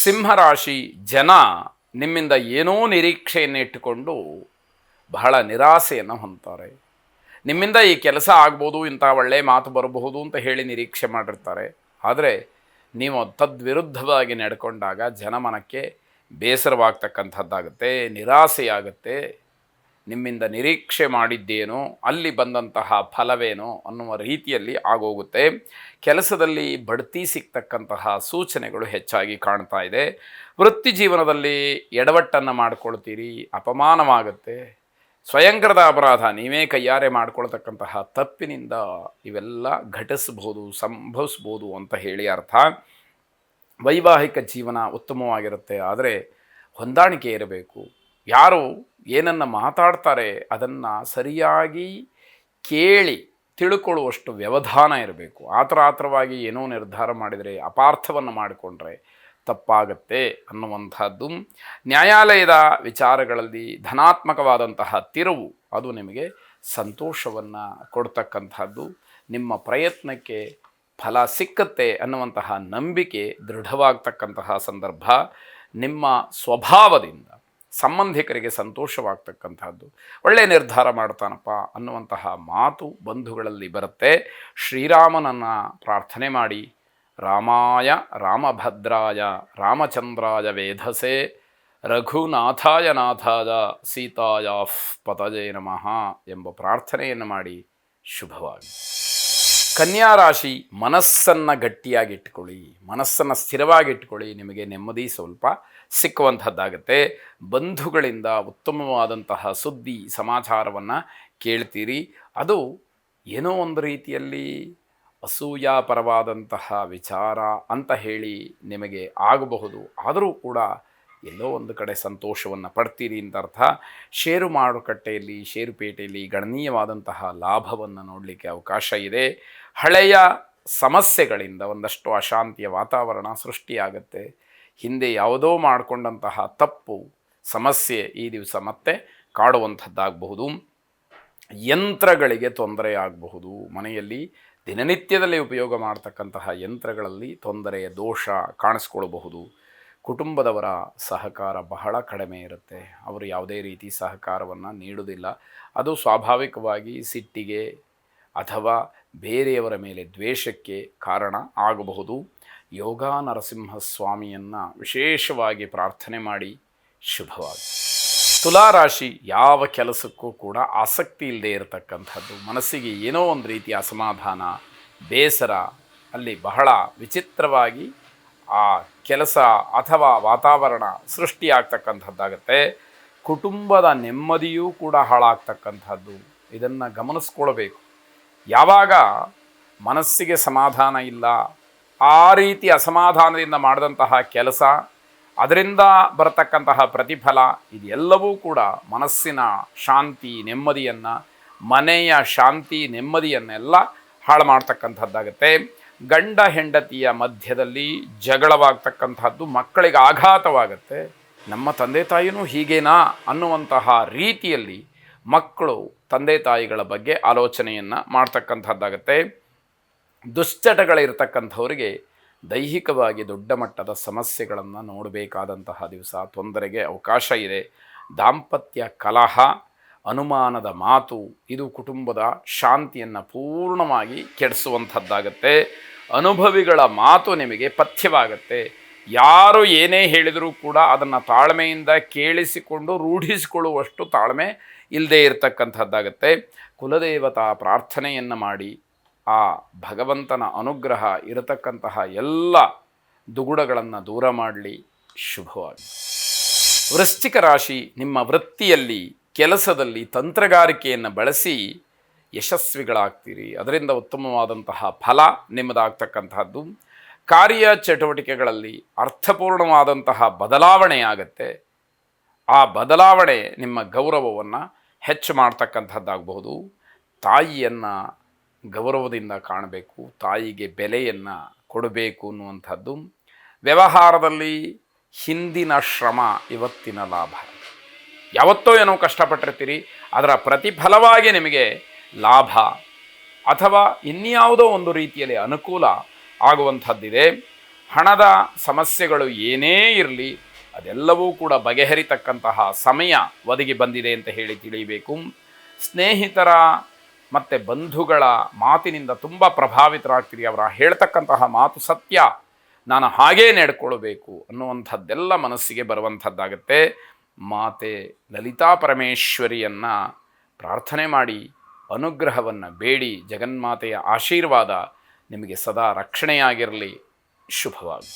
ಸಿಂಹರಾಶಿ ಜನ ನಿಮ್ಮಿಂದ ಏನೋ ನಿರೀಕ್ಷೆಯನ್ನು ಇಟ್ಟುಕೊಂಡು ಬಹಳ ನಿರಾಸೆಯನ್ನು ಹೊಂದ್ತಾರೆ. ನಿಮ್ಮಿಂದ ಈ ಕೆಲಸ ಆಗ್ಬೋದು, ಇಂಥ ಒಳ್ಳೆಯ ಮಾತು ಬರಬಹುದು ಅಂತ ಹೇಳಿ ನಿರೀಕ್ಷೆ ಮಾಡಿರ್ತಾರೆ. ಆದರೆ ನೀವು ತದ್ವಿರುದ್ಧವಾಗಿ ನಡ್ಕೊಂಡಾಗ ಜನಮನಕ್ಕೆ ಬೇಸರವಾಗ್ತಕ್ಕಂಥದ್ದಾಗುತ್ತೆ, ನಿರಾಸೆಯಾಗುತ್ತೆ. ನಿಮ್ಮಿಂದ ನಿರೀಕ್ಷೆ ಮಾಡಿದ್ದೇನೋ ಅಲ್ಲಿ ಬಂದಂತಹ ಫಲವೇನೋ ಅನ್ನುವ ರೀತಿಯಲ್ಲಿ ಆಗೋಗುತ್ತೆ. ಕೆಲಸದಲ್ಲಿ ಬಡ್ತಿ ಸಿಗ್ತಕ್ಕಂತಹ ಸೂಚನೆಗಳು ಹೆಚ್ಚಾಗಿ ಕಾಣ್ತಾ ಇದೆ. ವೃತ್ತಿ ಜೀವನದಲ್ಲಿ ಎಡವಟ್ಟನ್ನು ಮಾಡಿಕೊಳ್ತೀರಿ, ಅಪಮಾನವಾಗುತ್ತೆ. ಸ್ವಯಂಕೃತ ಅಪರಾಧ, ನೀವೇ ಕೈಯಾರೆ ಮಾಡಿಕೊಳ್ತಕ್ಕಂತಹ ತಪ್ಪಿನಿಂದ ಇವೆಲ್ಲ ಘಟಿಸ್ಬೋದು, ಸಂಭವಿಸ್ಬೋದು ಅಂತ ಹೇಳಿ ಅರ್ಥ. ವೈವಾಹಿಕ ಜೀವನ ಉತ್ತಮವಾಗಿರುತ್ತೆ, ಆದರೆ ಹೊಂದಾಣಿಕೆ ಇರಬೇಕು. ಯಾರು ಏನನ್ನು ಮಾತಾಡ್ತಾರೆ ಅದನ್ನು ಸರಿಯಾಗಿ ಕೇಳಿ ತಿಳ್ಕೊಳ್ಳುವಷ್ಟು ವ್ಯವಧಾನ ಇರಬೇಕು. ಆತರವಾಗಿ ಏನೋ ನಿರ್ಧಾರ ಮಾಡಿದರೆ, ಅಪಾರ್ಥವನ್ನು ಮಾಡಿಕೊಂಡ್ರೆ ತಪ್ಪಾಗತ್ತೆ ಅನ್ನುವಂಥದ್ದು. ನ್ಯಾಯಾಲಯದ ವಿಚಾರಗಳಲ್ಲಿ ಧನಾತ್ಮಕವಾದಂತಹ ತಿರುವು ಅದು ನಿಮಗೆ ಸಂತೋಷವನ್ನು ಕೊಡ್ತಕ್ಕಂಥದ್ದು. ನಿಮ್ಮ ಪ್ರಯತ್ನಕ್ಕೆ ಫಲ ಸಿಕ್ಕತ್ತೆ ಅನ್ನುವಂತಹ ನಂಬಿಕೆ ದೃಢವಾಗ್ತಕ್ಕಂತಹ ಸಂದರ್ಭ. ನಿಮ್ಮ ಸ್ವಭಾವದಿಂದ ಸಂಬಂಧಿಕರಿಗೆ ಸಂತೋಷವಾಗ್ತಕ್ಕಂಥದ್ದು. ಒಳ್ಳೆಯ ನಿರ್ಧಾರ ಮಾಡ್ತಾನಪ್ಪ ಅನ್ನುವಂತಹ ಮಾತು ಬಂಧುಗಳಲ್ಲಿ ಬರುತ್ತೆ. ಶ್ರೀರಾಮನನ್ನು ಪ್ರಾರ್ಥನೆ ಮಾಡಿ, ರಾಮಾಯ ರಾಮಭದ್ರಾಯ ರಾಮಚಂದ್ರಾಯ ವೇಧಸೆ ರಘುನಾಥಾಯ ನಾಥಾಯ ಸೀತಾಯ ಪತಜೇ ನಮಃ ಎಂಬ ಪ್ರಾರ್ಥನೆಯನ್ನು ಮಾಡಿ ಶುಭವಾಗಿ. ಕನ್ಯಾ ರಾಶಿ, ಮನಸ್ಸನ್ನು ಗಟ್ಟಿಯಾಗಿಟ್ಕೊಳ್ಳಿ, ಮನಸ್ಸನ್ನು ಸ್ಥಿರವಾಗಿಟ್ಕೊಳ್ಳಿ. ನಿಮಗೆ ನೆಮ್ಮದಿ ಸ್ವಲ್ಪ ಸಿಕ್ಕುವಂಥದ್ದಾಗತ್ತೆ. ಬಂಧುಗಳಿಂದ ಉತ್ತಮವಾದಂತಹ ಸುದ್ದಿ ಸಮಾಚಾರವನ್ನು ಕೇಳ್ತೀರಿ. ಅದು ಏನೋ ಒಂದು ರೀತಿಯಲ್ಲಿ ಅಸೂಯಾಪರವಾದಂತಹ ವಿಚಾರ ಅಂತ ಹೇಳಿ ನಿಮಗೆ ಆಗಬಹುದು. ಆದರೂ ಕೂಡ ಎಲ್ಲೋ ಒಂದು ಕಡೆ ಸಂತೋಷವನ್ನು ಪಡ್ತೀರಿ ಅಂತ ಅರ್ಥ. ಷೇರು ಮಾರುಕಟ್ಟೆಯಲ್ಲಿ, ಷೇರುಪೇಟೆಯಲ್ಲಿ ಗಣನೀಯವಾದಂತಹ ಲಾಭವನ್ನು ನೋಡಲಿಕ್ಕೆ ಅವಕಾಶ ಇದೆ. ಹಳೆಯ ಸಮಸ್ಯೆಗಳಿಂದ ಒಂದಷ್ಟು ಅಶಾಂತಿಯ ವಾತಾವರಣ ಸೃಷ್ಟಿಯಾಗುತ್ತೆ. ಹಿಂದೆ ಯಾವುದೋ ಮಾಡಿಕೊಂಡಂತಹ ತಪ್ಪು ಸಮಸ್ಯೆ ಈ ದಿವಸ ಮತ್ತೆ ಕಾಡುವಂಥದ್ದಾಗಬಹುದು. ಯಂತ್ರಗಳಿಗೆ ತೊಂದರೆ ಆಗಬಹುದು. ಮನೆಯಲ್ಲಿ ದಿನನಿತ್ಯದಲ್ಲಿ ಉಪಯೋಗ ಮಾಡ್ತಕ್ಕಂತಹ ಯಂತ್ರಗಳಲ್ಲಿ ತೊಂದರೆಯ ದೋಷ ಕಾಣಿಸ್ಕೊಳ್ಬಹುದು. ಕುಟುಂಬದವರ ಸಹಕಾರ ಬಹಳ ಕಡಿಮೆ ಇರುತ್ತೆ. ಅವರು ಯಾವುದೇ ರೀತಿ ಸಹಕಾರವನ್ನು ನೀಡುವುದಿಲ್ಲ. ಅದು ಸ್ವಾಭಾವಿಕವಾಗಿ ಸಿಟ್ಟಿಗೆ ಅಥವಾ ಬೇರೆಯವರ ಮೇಲೆ ದ್ವೇಷಕ್ಕೆ ಕಾರಣ ಆಗಬಹುದು. ಯೋಗ ನರಸಿಂಹಸ್ವಾಮಿಯನ್ನು ವಿಶೇಷವಾಗಿ ಪ್ರಾರ್ಥನೆ ಮಾಡಿ ಶುಭವಾಗಿ. ತುಲಾರಾಶಿ, ಯಾವ ಕೆಲಸಕ್ಕೂ ಕೂಡ ಆಸಕ್ತಿ ಇಲ್ಲದೆ ಇರತಕ್ಕಂಥದ್ದು. ಮನಸ್ಸಿಗೆ ಏನೋ ಒಂದು ರೀತಿಯ ಅಸಮಾಧಾನ, ಬೇಸರ, ಅಲ್ಲಿ ಬಹಳ ವಿಚಿತ್ರವಾಗಿ ಆ ಕೆಲಸ ಅಥವಾ ವಾತಾವರಣ ಸೃಷ್ಟಿಯಾಗ್ತಕ್ಕಂಥದ್ದಾಗತ್ತೆ. ಕುಟುಂಬದ ನೆಮ್ಮದಿಯೂ ಕೂಡ ಹಾಳಾಗ್ತಕ್ಕಂಥದ್ದು. ಇದನ್ನು ಗಮನಿಸ್ಕೊಳ್ಬೇಕು. ಯಾವಾಗ ಮನಸ್ಸಿಗೆ ಸಮಾಧಾನ ಇಲ್ಲ, ಆ ರೀತಿ ಅಸಮಾಧಾನದಿಂದ ಮಾಡಿದಂತಹ ಕೆಲಸ, ಅದರಿಂದ ಬರತಕ್ಕಂತಹ ಪ್ರತಿಫಲ, ಇದೆಲ್ಲವೂ ಕೂಡ ಮನಸ್ಸಿನ ಶಾಂತಿ ನೆಮ್ಮದಿಯನ್ನು, ಮನೆಯ ಶಾಂತಿ ನೆಮ್ಮದಿಯನ್ನೆಲ್ಲ ಹಾಳು ಮಾಡ್ತಕ್ಕಂಥದ್ದಾಗತ್ತೆ. ಗಂಡ ಹೆಂಡತಿಯ ಮಧ್ಯದಲ್ಲಿ ಜಗಳವಾಗ್ತಕ್ಕಂಥದ್ದು, ಮಕ್ಕಳಿಗೆ ಆಘಾತವಾಗುತ್ತೆ. ನಮ್ಮ ತಂದೆ ತಾಯಿನೂ ಹೀಗೇನಾ ಅನ್ನುವಂತಹ ರೀತಿಯಲ್ಲಿ ಮಕ್ಕಳು ತಂದೆ ತಾಯಿಗಳ ಬಗ್ಗೆ ಆಲೋಚನೆಯನ್ನು ಮಾಡ್ತಕ್ಕಂಥದ್ದಾಗತ್ತೆ. ದುಶ್ಚಟಗಳಿರ್ತಕ್ಕಂಥವರಿಗೆ ದೈಹಿಕವಾಗಿ ದೊಡ್ಡ ಮಟ್ಟದ ಸಮಸ್ಯೆಗಳನ್ನು ನೋಡಬೇಕಾದಂತಹ ದಿವಸ, ತೊಂದರೆಗೆ ಅವಕಾಶ ಇದೆ. ದಾಂಪತ್ಯ ಕಲಹ, ಅನುಮಾನದ ಮಾತು, ಇದು ಕುಟುಂಬದ ಶಾಂತಿಯನ್ನು ಪೂರ್ಣವಾಗಿ ಕೆಡಿಸುವಂಥದ್ದಾಗತ್ತೆ. ಅನುಭವಿಗಳ ಮಾತು ನಿಮಗೆ ಪಥ್ಯವಾಗತ್ತೆ. ಯಾರು ಏನೇ ಹೇಳಿದರೂ ಕೂಡ ಅದನ್ನು ತಾಳ್ಮೆಯಿಂದ ಕೇಳಿಸಿಕೊಂಡು ರೂಢಿಸಿಕೊಳ್ಳುವಷ್ಟು ತಾಳ್ಮೆ ಇಲ್ಲದೆ ಇರತಕ್ಕಂಥದ್ದಾಗತ್ತೆ. ಕುಲದೇವತಾ ಪ್ರಾರ್ಥನೆಯನ್ನು ಮಾಡಿ, ಆ ಭಗವಂತನ ಅನುಗ್ರಹ ಇರತಕ್ಕಂತಹ ಎಲ್ಲ ದುಗುಡಗಳನ್ನು ದೂರ ಮಾಡಲಿ ಶುಭವಾಗಿ. ವೃಶ್ಚಿಕ ರಾಶಿ, ನಿಮ್ಮ ವೃತ್ತಿಯಲ್ಲಿ ಕೆಲಸದಲ್ಲಿ ತಂತ್ರಗಾರಿಕೆಯನ್ನು ಬಳಸಿ ಯಶಸ್ವಿಗಳಾಗ್ತೀರಿ. ಅದರಿಂದ ಉತ್ತಮವಾದಂತಹ ಫಲ ನಿಮ್ಮದಾಗ್ತಕ್ಕಂತಹದ್ದು. ಕಾರ್ಯ ಚಟುವಟಿಕೆಗಳಲ್ಲಿ ಅರ್ಥಪೂರ್ಣವಾದಂತಹ ಬದಲಾವಣೆ ಆಗುತ್ತೆ. ಆ ಬದಲಾವಣೆ ನಿಮ್ಮ ಗೌರವವನ್ನು ಹೆಚ್ಚು ಮಾಡ್ತಕ್ಕಂಥದ್ದಾಗಬಹುದು. ತಾಯಿಯನ್ನು ಗೌರವದಿಂದ ಕಾಣಬೇಕು, ತಾಯಿಗೆ ಬೆಲೆಯನ್ನು ಕೊಡಬೇಕು ಅನ್ನುವಂಥದ್ದು. ವ್ಯವಹಾರದಲ್ಲಿ ಹಿಂದಿನ ಶ್ರಮ ಇವತ್ತಿನ ಲಾಭ. ಯಾವತ್ತೋ ಏನೋ ಕಷ್ಟಪಟ್ಟಿರ್ತೀರಿ, ಅದರ ಪ್ರತಿಫಲವಾಗಿ ನಿಮಗೆ ಲಾಭ ಅಥವಾ ಇನ್ಯಾವುದೋ ಒಂದು ರೀತಿಯಲ್ಲಿ ಅನುಕೂಲ ಆಗುವಂಥದ್ದಿದೆ. ಹಣದ ಸಮಸ್ಯೆಗಳು ಏನೇ ಇರಲಿ ಅದೆಲ್ಲವೂ ಕೂಡ ಬಗೆಹರಿತಕ್ಕಂತಹ ಸಮಯ ಒದಗಿ ಬಂದಿದೆ ಅಂತ ಹೇಳಿ ತಿಳಿಯಬೇಕು. ಸ್ನೇಹಿತರ ಮತ್ತು ಬಂಧುಗಳ ಮಾತಿನಿಂದ ತುಂಬ ಪ್ರಭಾವಿತರಾಗ್ತೀರಿ. ಅವರ ಹೇಳ್ತಕ್ಕಂತಹ ಮಾತು ಸತ್ಯ, ನಾನು ಹಾಗೇ ನಡ್ಕೊಳ್ಬೇಕು ಅನ್ನುವಂಥದ್ದೆಲ್ಲ ಮನಸ್ಸಿಗೆ ಬರುವಂಥದ್ದಾಗತ್ತೆ. ಮಾತೆ ಲಲಿತಾ ಪರಮೇಶ್ವರಿಯನ್ನು ಪ್ರಾರ್ಥನೆ ಮಾಡಿ ಅನುಗ್ರಹವನ್ನು ಬೇಡಿ. ಜಗನ್ಮಾತೆಯ ಆಶೀರ್ವಾದ ನಿಮಗೆ ಸದಾ ರಕ್ಷಣೆಯಾಗಿರಲಿ. ಶುಭವಾಗಿ.